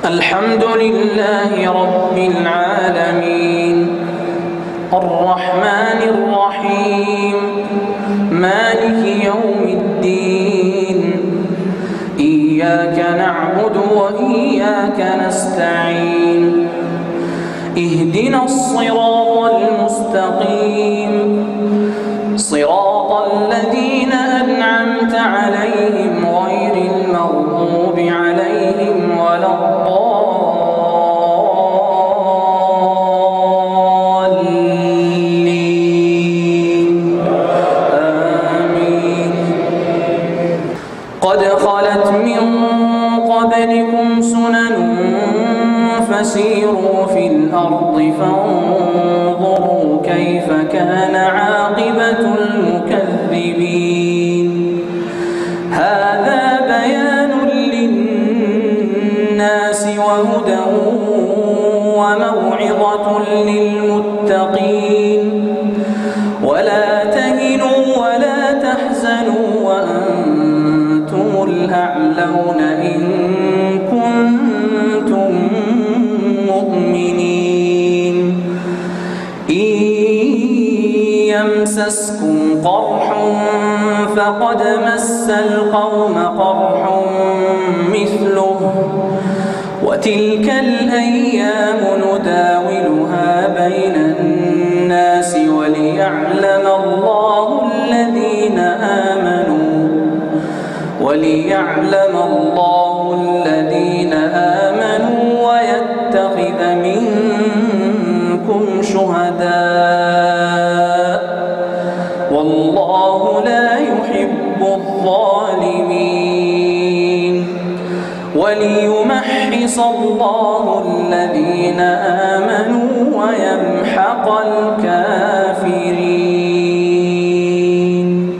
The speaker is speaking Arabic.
الحمد لله رب العالمين الرحمن الرحيم مالك يوم الدين إياك نعبد وإياك نستعين اهدنا الصراط المستقيم صراط الذين أنعمت عليهم غير المغضوب عليهم ولا الضالين آمين. قد خلت من قبلكم سنن فسيروا في الأرض فانظروا كيف كان عاقبة المكذبين. هذا بيان للناس وهدى وموعظة للمتقين. ولا تهنوا ولا تحزنوا وأنتم الأعلون إن كنتم مؤمنين. إن يمسسكم قرح فقد مس القوم قرح مثله وتلك الأيام نداولها بين الناس وليعلم الله الذين آمنوا ويتخذ منكم شهداء والله لا يحب الظالمين. وليمحص الله الذين آمنوا ويمحق الكافرين.